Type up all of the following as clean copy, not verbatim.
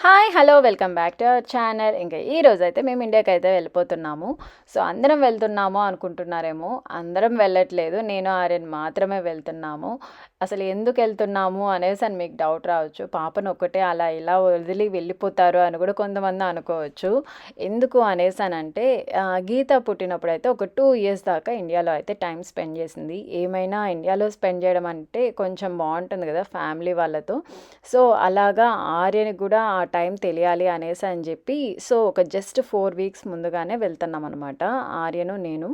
Hi hello welcome back to our channel. ఇంకా ఈరోజైతే మేము ఇండియాకి అయితే వెళ్ళిపోతున్నాము. సో అందరం వెళ్తున్నాము అనుకుంటున్నారేమో, అందరం వెళ్ళట్లేదు, నేను ఆర్యన్ మాత్రమే వెళ్తున్నాము. అసలు ఎందుకు వెళ్తున్నాము అనేసి అని మీకు డౌట్ రావచ్చు. పాపను ఒక్కటే అలా ఇలా వదిలి వెళ్ళిపోతారు అని కూడా కొంతమంది అనుకోవచ్చు. ఎందుకు అనేసి అని అంటే గీత పుట్టినప్పుడు అయితే ఒక 2 ఇయర్స్ దాకా ఇండియాలో అయితే టైం స్పెండ్ చేసింది. ఏమైనా ఇండియాలో స్పెండ్ చేయడం అంటే కొంచెం బాగుంటుంది కదా ఫ్యామిలీ వాళ్ళతో. సో అలాగా ఆర్యన్కి కూడా ఆ టైం తెలియాలి అనేసి అని చెప్పి సో ఒక జస్ట్ 4 వీక్స్ ముందుగానే వెళ్తున్నాం అనమాట ఆర్యను నేను.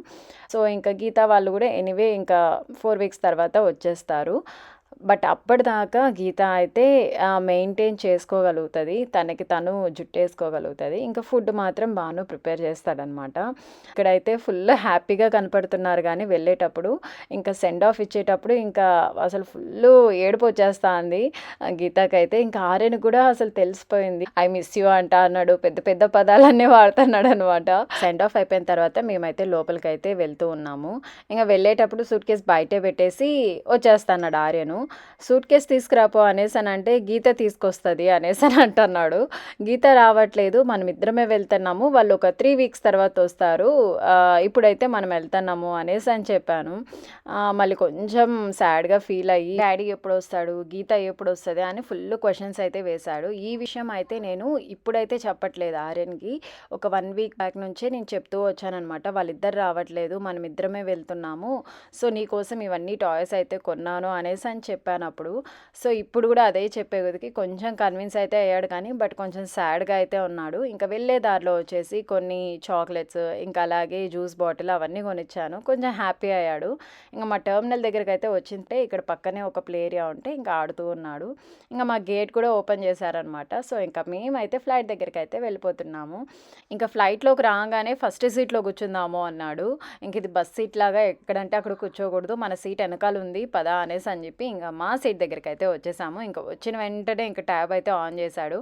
సో ఇంకా గీత వాళ్ళు కూడా ఎనీవే ఇంకా 4 వీక్స్ తర్వాత వచ్చేస్తారు. బట్ అప్పటిదాకా గీత అయితే మెయింటైన్ చేసుకోగలుగుతుంది, తనకి తను జుట్టేసుకోగలుగుతుంది. ఇంకా ఫుడ్ మాత్రం బాను ప్రిపేర్ చేస్తాడనమాట. ఇక్కడైతే ఫుల్ హ్యాపీగా కనపడుతున్నారు కానీ వెళ్ళేటప్పుడు ఇంకా సెండ్ ఆఫ్ ఇచ్చేటప్పుడు ఇంకా అసలు ఫుల్ ఏడుపు వచ్చేస్తుంది గీతకైతే. ఇంకా ఆర్యన్ కూడా అసలు తెలిసిపోయింది, ఐ మిస్ యూ అంట అన్నాడు, పెద్ద పెద్ద పదాలన్నీ వాడుతున్నాడు అనమాట. సెండ్ ఆఫ్ అయిపోయిన తర్వాత మేమైతే లోపలికి అయితే వెళ్తూ ఉన్నాము. ఇంకా వెళ్ళేటప్పుడు సూట్ కేస్ బయటే పెట్టేసి వచ్చేస్తాడు ఆర్యను. సూట్ కేస్ తీసుకురాపో అనేసి అని అంటే గీత తీసుకొస్తుంది అనేసి అని అంటున్నాడు. గీత రావట్లేదు, మనం ఇద్దరమే వెళ్తున్నాము, వాళ్ళు ఒక 3 వీక్స్ తర్వాత వస్తారు, ఇప్పుడైతే మనం వెళ్తున్నాము అనేసి అని చెప్పాను. మళ్ళీ కొంచెం సాడ్గా ఫీల్ అయ్యి డాడీ ఎప్పుడు వస్తాడు, గీత ఎప్పుడు వస్తుంది అని ఫుల్ క్వశ్చన్స్ అయితే వేశాడు. ఈ విషయం అయితే నేను ఇప్పుడైతే చెప్పట్లేదు ఆర్యన్కి, ఒక 1 వీక్ బ్యాక్ నుంచే నేను చెప్తూ వచ్చానమాట. వాళ్ళిద్దరు రావట్లేదు, మనం ఇద్దరమే వెళ్తున్నాము, సో నీకోసం ఇవన్నీ టాయ్స్ అయితే కొన్నాను అనేసి అని చెప్పాను అప్పుడు. సో ఇప్పుడు కూడా అదే చెప్పేదికి కొంచెం కన్విన్స్ అయితే అయ్యాడు కానీ బట్ కొంచెం సాడ్గా అయితే ఉన్నాడు. ఇంకా వెళ్ళే దారిలో వచ్చేసి కొన్ని చాక్లెట్స్ ఇంకా అలాగే జ్యూస్ బాటిల్ అవన్నీ కొనిచ్చాను, కొంచెం హ్యాపీ అయ్యాడు. ఇంకా మా టర్మినల్ దగ్గరికి అయితే వచ్చింటే ఇక్కడ పక్కనే ఒక ప్లే ఏరియా ఉంటే ఇంకా ఆడుతూ ఉన్నాడు. ఇంకా మా గేట్ కూడా ఓపెన్ చేశారనమాట. సో ఇంకా మేమైతే ఫ్లైట్ దగ్గరికి అయితే వెళ్ళిపోతున్నాము. ఇంకా ఫ్లైట్లోకి రాగానే ఫస్ట్ సీట్లో కూర్చుందాము అన్నాడు. ఇంక ఇది బస్ సీట్ లాగా ఎక్కడంటే అక్కడ కూర్చోకూడదు, మన సీట్ వెనకాల ఉంది పదా అనేసి అని చెప్పి ఇంకా మా సీట్ దగ్గరికి అయితే వచ్చేసాము. ఇంకా వచ్చిన వెంటనే ఇంకా ట్యాబ్ అయితే ఆన్ చేశాడు.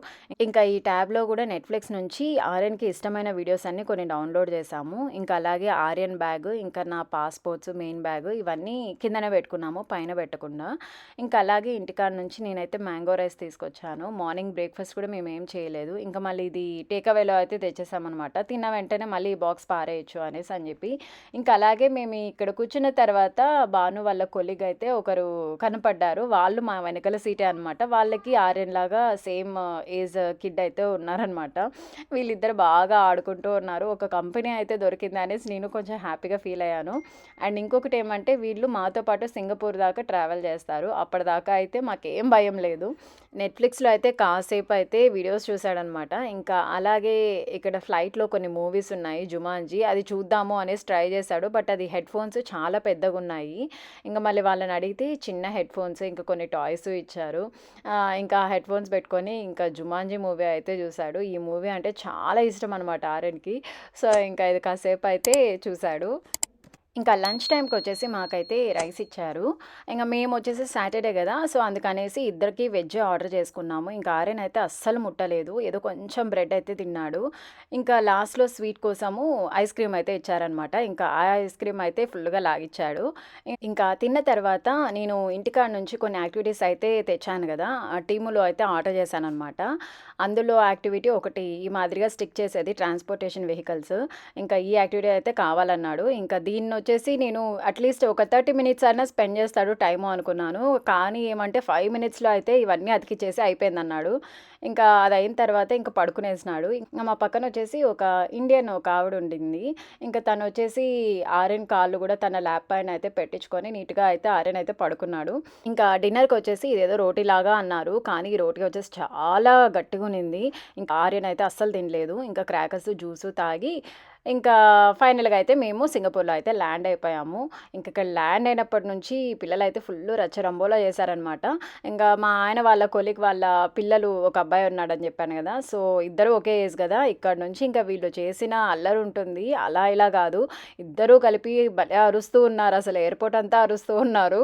ఇంకా ఈ ట్యాబ్లో కూడా నెట్ఫ్లిక్స్ నుంచి ఆర్యన్కి ఇష్టమైన వీడియోస్ అన్నీ కొన్ని డౌన్లోడ్ చేసాము. ఇంకా అలాగే ఆర్యన్ బ్యాగ్, ఇంకా నా పాస్పోర్ట్స్, మెయిన్ బ్యాగ్ ఇవన్నీ కిందనే పెట్టుకున్నాము, పైన పెట్టకుండా. ఇంకా అలాగే ఇంటికాడ నుంచి నేనైతే మ్యాంగో రైస్ తీసుకొచ్చాను. మార్నింగ్ బ్రేక్ఫాస్ట్ కూడా మేము ఏం చేయలేదు. ఇంకా మళ్ళీ ఇది టేక్అవేలో అయితే తెచ్చేసామన్నమాట. తిన్న వెంటనే మళ్ళీ ఈ బాక్స్ పారేయచ్చు అనేసి అని చెప్పి. ఇంకా అలాగే మేము ఇక్కడ కూర్చున్న తర్వాత భాను వాళ్ళ కొలీగ్ అయితే ఒకరు కనపడ్డారు. వాళ్ళు మా వెనకాల సీటే అనమాట. వాళ్ళకి ఆర్యన్ లాగా సేమ్ ఏజ్ కిడ్ అయితే ఉన్నారనమాట. వీళ్ళిద్దరు బాగా ఆడుకుంటూ ఉన్నారు. ఒక కంపెనీ అయితే దొరికింది అనేసి నేను కొంచెం హ్యాపీగా ఫీల్ అయ్యాను. అండ్ ఇంకొకటి ఏమంటే వీళ్ళు మాతో పాటు సింగపూర్ దాకా ట్రావెల్ చేస్తారు. అప్పటిదాకా అయితే మాకేం భయం లేదు. నెట్ఫ్లిక్స్లో అయితే కాసేపు అయితే వీడియోస్ చూశాడనమాట. ఇంకా అలాగే ఇక్కడ ఫ్లైట్లో కొన్ని మూవీస్ ఉన్నాయి, జుమాన్జీ, అది చూద్దాము అనేసి ట్రై చేశాడు. బట్ అది హెడ్ ఫోన్స్ చాలా పెద్దగా ఉన్నాయి. ఇంకా మళ్ళీ వాళ్ళని అడిగితే చిన్న హెడ్ ఫోన్స్ ఇంకా కొన్ని టాయ్స్ ఇచ్చారు. ఇంకా హెడ్ ఫోన్స్ పెట్టుకొని ఇంకా జుమాన్జీ మూవీ అయితే చూశాడు. ఈ మూవీ అంటే చాలా ఇష్టం అనమాట ఆర్యన్కి. సో ఇంకా ఇది కాసేపు అయితే చూశాడు. ఇంకా లంచ్ టైంకి వచ్చేసి మాకైతే రైస్ ఇచ్చారు. ఇంకా మేము వచ్చేసి సాటర్డే కదా, సో అందుకనేసి ఇద్దరికి వెజ్ ఆర్డర్ చేసుకున్నాము. ఇంకా ఆర్యన్ అయితే అస్సలు ముట్టలేదు, ఏదో కొంచెం బ్రెడ్ అయితే తిన్నాడు. ఇంకా లాస్ట్లో స్వీట్ కోసము ఐస్ క్రీమ్ అయితే ఇచ్చారనమాట. ఇంకా ఆ ఐస్ క్రీమ్ అయితే ఫుల్గా లాగిచ్చాడు. ఇంకా తిన్న తర్వాత నేను ఇంటికాడ నుంచి కొన్ని యాక్టివిటీస్ అయితే తెచ్చాను కదా, టీములో అయితే ఆర్డర్ చేశాను అనమాట. అందులో యాక్టివిటీ ఒకటి ఈ మాదిరిగా స్టిక్ చేసేది, ట్రాన్స్పోర్టేషన్ వెహికల్స్. ఇంకా ఈ యాక్టివిటీ అయితే కావాలన్నాడు. ఇంకా దీన్ని వచ్చేసి నేను అట్లీస్ట్ ఒక 30 మినిట్స్ అయినా స్పెండ్ చేస్తాడు టైము అనుకున్నాను. కానీ ఏమంటే 5 మినిట్స్లో అయితే ఇవన్నీ అతికిచ్చేసి అయిపోయిందన్నాడు. ఇంకా అది అయిన తర్వాత ఇంకా పడుకునేసినాడు. ఇంకా మా పక్కన వచ్చేసి ఒక ఇండియన్ ఒక ఆవిడ ఉండింది. ఇంకా తను వచ్చేసి ఆర్యన్ కాళ్ళు కూడా తన ల్యాప్ పైన అయితే పెట్టించుకొని నీట్గా అయితే ఆర్యన్ అయితే పడుకున్నాడు. ఇంకా డిన్నర్కి వచ్చేసి ఇదేదో రోటీ లాగా అన్నారు, కానీ ఈ రోటీ వచ్చేసి చాలా గట్టిగా ఉన్నింది. ఇంకా ఆర్యన్ అయితే అస్సలు తినలేదు. ఇంకా క్రాకర్స్ జ్యూసు తాగి ఇంకా ఫైనల్గా అయితే మేము సింగపూర్లో అయితే ల్యాండ్ అయిపోయాము. ఇంకా ఇక్కడ ల్యాండ్ అయినప్పటి నుంచి పిల్లలు అయితే ఫుల్ రచ్చరంబోలా చేశారనమాట. ఇంకా మా ఆయన వాళ్ళ కొలీగ్ వాళ్ళ పిల్లలు ఒక అబ్బాయి ఉన్నాడని చెప్పాను కదా, సో ఇద్దరు ఒకే ఏజ్ కదా. ఇక్కడ నుంచి ఇంకా వీళ్ళు చేసిన అల్లరి ఉంటుంది, అలా ఇలా కాదు, ఇద్దరూ కలిపి భలే అరుస్తూ ఉన్నారు, అసలు ఎయిర్పోర్ట్ అంతా అరుస్తూ ఉన్నారు.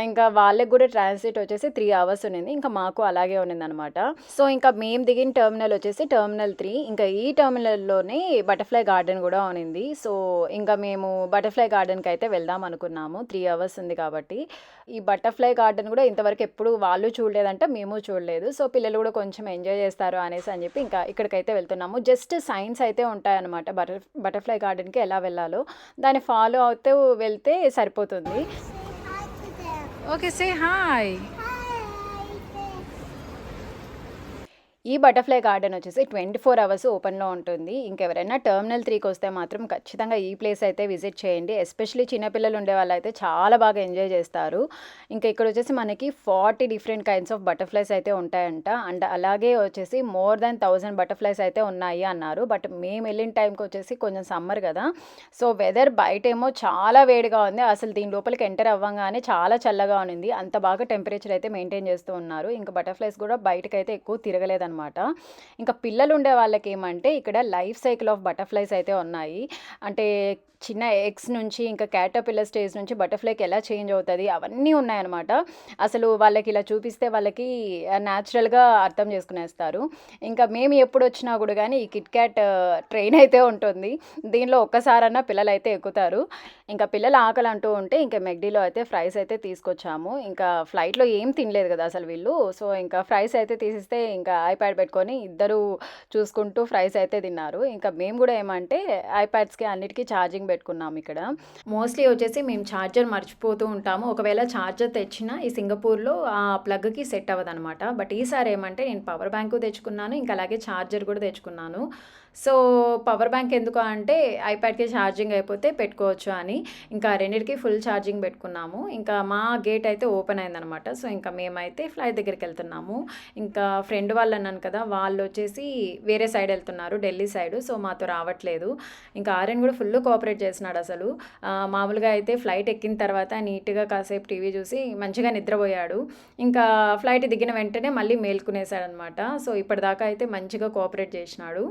ఇంకా వాళ్ళకి కూడా ట్రాన్సిట్ వచ్చేసి 3 అవర్స్ ఉన్నింది, ఇంకా మాకు అలాగే ఉన్నిందనమాట. సో ఇంకా మేము దిగిన టర్మినల్ వచ్చేసి టర్మినల్ 3. ఇంకా ఈ టర్మినల్లోనే బటర్ఫ్లై గార్డెన్ గార్డెన్ కూడా ఉన్నింది. సో ఇంకా మేము బటర్ఫ్లై గార్డెన్కి అయితే వెళ్దాం అనుకున్నాము, 3 hours ఉంది కాబట్టి. ఈ బటర్ఫ్లై గార్డెన్ కూడా ఇంతవరకు ఎప్పుడు వాళ్ళు చూడలేదంట, మేము చూడలేదు. సో పిల్లలు కూడా కొంచెం ఎంజాయ్ చేస్తారు అనేసి అని చెప్పి ఇంకా ఇక్కడికైతే వెళ్తున్నాము. జస్ట్ సైన్స్ అయితే ఉంటాయన్నమాట బటర్ఫ్లై గార్డెన్కి ఎలా వెళ్ళాలో, దాన్ని ఫాలో అవుతూ వెళ్తే సరిపోతుంది. Okay, say hi. ఈ బటర్ఫ్లై గార్డెన్ వచ్చేసి 24 hours ఓపెన్లో ఉంటుంది. ఇంకెవరైనా టెర్మినల్ 3కి వస్తే మాత్రం ఖచ్చితంగా ఈ ప్లేస్ అయితే విజిట్ చేయండి. ఎస్పెషల్లీ చిన్నపిల్లలు ఉండే వాళ్ళు అయితే చాలా బాగా ఎంజాయ్ చేస్తారు. ఇంకా ఇక్కడ వచ్చేసి మనకి 40 డిఫరెంట్ కైండ్స్ ఆఫ్ బటర్ఫ్లైస్ అయితే ఉంటాయంట. అండ్ అలాగే వచ్చేసి మోర్ దాన్ 1000 బటర్ఫ్లైస్ అయితే ఉన్నాయి అన్నారు. బట్ మేము వెళ్ళిన టైంకి వచ్చేసి కొంచెం సమ్మర్ కదా, సో వెదర్ బయటేమో చాలా వేడిగా ఉంది. అసలు దీని లోపలికి ఎంటర్ అవ్వగానే చాలా చల్లగా ఉంది. అంత బాగా టెంపరేచర్ అయితే మెయింటైన్ చేస్తూ ఉన్నారు. ఇంకా బటర్ఫ్లైస్ కూడా బయటకైతే ఎక్కువ తిరగలేదన్నమాట. ఇంకా పిల్లలు ఉండే వాళ్ళకి ఏమంటే ఇక్కడ లైఫ్ సైకిల్ ఆఫ్ బటర్ఫ్లైస్ అయితే ఉన్నాయి. అంటే చిన్న ఎగ్స్ నుంచి ఇంకా క్యాటర్పిల్లర్ స్టేజ్ నుంచి బటర్ఫ్లైకి ఎలా చేంజ్ అవుతుంది అవన్నీ ఉన్నాయన్నమాట. అసలు వాళ్ళకి ఇలా చూపిస్తే వాళ్ళకి న్యాచురల్గా అర్థం చేసుకునేస్తారు. ఇంకా మేము ఎప్పుడు వచ్చినా కూడా కానీ ఈ కిట్ క్యాట్ ట్రైన్ అయితే ఉంటుంది. దీనిలో ఒక్కసారన్నా పిల్లలు అయితే ఎక్కుతారు. ఇంకా పిల్లలు ఆకలి అంటూ ఉంటే ఇంకా మెక్డీలో అయితే ఫ్రైస్ అయితే తీసుకొచ్చాము. ఇంకా ఫ్లైట్లో ఏం తినలేదు కదా అసలు వీళ్ళు. సో ఇంకా ఫ్రైస్ అయితే తీసిస్తే ఇంకా ఐప్యాడ్ పెట్టుకొని ఇద్దరు చూసుకుంటూ ఫ్రైస్ అయితే తిన్నారు. ఇంకా మేము కూడా ఏమంటే ఐప్యాడ్స్కి అన్నిటికీ ఛార్జింగ్ పెట్టుకున్నాము. ఇక్కడ మోస్ట్లీ వచ్చేసి మేము ఛార్జర్ మర్చిపోతూ ఉంటాము. ఒకవేళ ఛార్జర్ తెచ్చినా ఈ సింగపూర్లో ఆ ప్లగ్కి సెట్ అవ్వదనమాట. బట్ ఈసారి ఏమంటే నేను పవర్ బ్యాంకు తెచ్చుకున్నాను, ఇంకా అలాగే ఛార్జర్ కూడా తెచ్చుకున్నాను. సో పవర్ బ్యాంక్ ఎందుకు అంటే ఐప్యాడ్కి ఛార్జింగ్ అయిపోతే పెట్టుకోవచ్చు అని ఇంకా రెండింటికి ఫుల్ ఛార్జింగ్ పెట్టుకున్నాము. ఇంకా మా గేట్ అయితే ఓపెన్ అయిందనమాట. సో ఇంకా మేమైతే ఫ్లైట్ దగ్గరికి వెళ్తున్నాము. ఇంకా ఫ్రెండ్ వాళ్ళు అన్నాను కదా, వాళ్ళు వచ్చేసి వేరే సైడ్ వెళ్తున్నారు, ఢిల్లీ సైడ్. సో మాతో రావట్లేదు. ఇంకా ఆర్యన్ కూడా ఫుల్ కోఆపరేట్ చేస్తున్నాడు అసలు. మామూలుగా అయితే ఫ్లైట్ ఎక్కిన తర్వాత నీట్గా కాసేపు టీవీ చూసి మంచిగా నిద్రపోయాడు. ఇంకా ఫ్లైట్ దిగిన వెంటనే మళ్ళీ మేల్కునేసాడు అనమాట. సో ఇప్పటిదాకా అయితే మంచిగా కోఆపరేట్ చేసినాడు.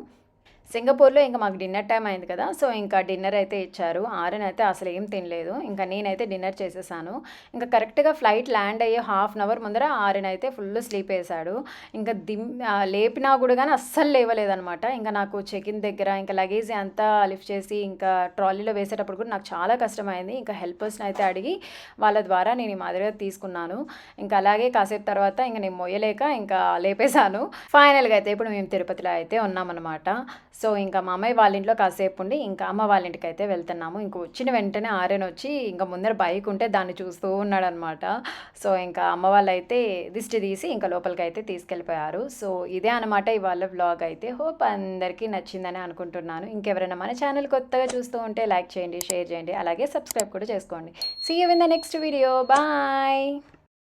సింగపూర్లో ఇంకా మాకు డిన్నర్ టైం అయింది కదా, సో ఇంకా డిన్నర్ అయితే ఇచ్చారు. ఆర్యన్ అయితే అసలు ఏం తినలేదు. ఇంకా నేనైతే డిన్నర్ చేసేసాను. ఇంకా కరెక్ట్గా ఫ్లైట్ ల్యాండ్ అయ్యే 1/2 hour ముందర ఆర్యన్ అయితే ఫుల్ స్లీప్ వేసాడు. ఇంకా లేపినా కూడా కానీ అస్సలు లేవలేదనమాట. ఇంకా నాకు చెకిన్ దగ్గర ఇంకా లగేజ్ అంతా లిఫ్ట్ చేసి ఇంకా ట్రాలీలో వేసేటప్పుడు కూడా నాకు చాలా కష్టమైంది. ఇంకా హెల్పర్స్ని అయితే అడిగి వాళ్ళ ద్వారా నేను ఈ మాదిరిగా తీసుకున్నాను. ఇంకా అలాగే కాసేపు తర్వాత ఇంకా నేను మొయ్యలేక ఇంకా లేపేశాను. ఫైనల్గా అయితే ఇప్పుడు మేము తిరుపతిలో అయితే ఉన్నామన్నమాట. సో ఇంకా మా అమ్మాయి వాళ్ళ ఇంట్లో కాసేపు ఉండి ఇంకా అమ్మ వాళ్ళ ఇంటికి అయితే వెళ్తున్నాము. ఇంక వచ్చిన వెంటనే ఆర్యన్ వచ్చి ఇంకా ముందర బైక్ ఉంటే దాన్ని చూస్తూ ఉన్నాడు అనమాట. సో ఇంకా అమ్మ వాళ్ళు అయితే దిష్టి తీసి ఇంకా లోపలికి అయితే తీసుకెళ్ళిపోయారు. సో ఇదే అనమాట ఇవాళ వ్లాగ్ అయితే. హోప్ అందరికీ నచ్చిందని అనుకుంటున్నాను. ఇంకెవరైనా మన ఛానల్ కొత్తగా చూస్తూ ఉంటే లైక్ చేయండి, షేర్ చేయండి, అలాగే సబ్స్క్రైబ్ కూడా చేసుకోండి. See you in the next video. Bye.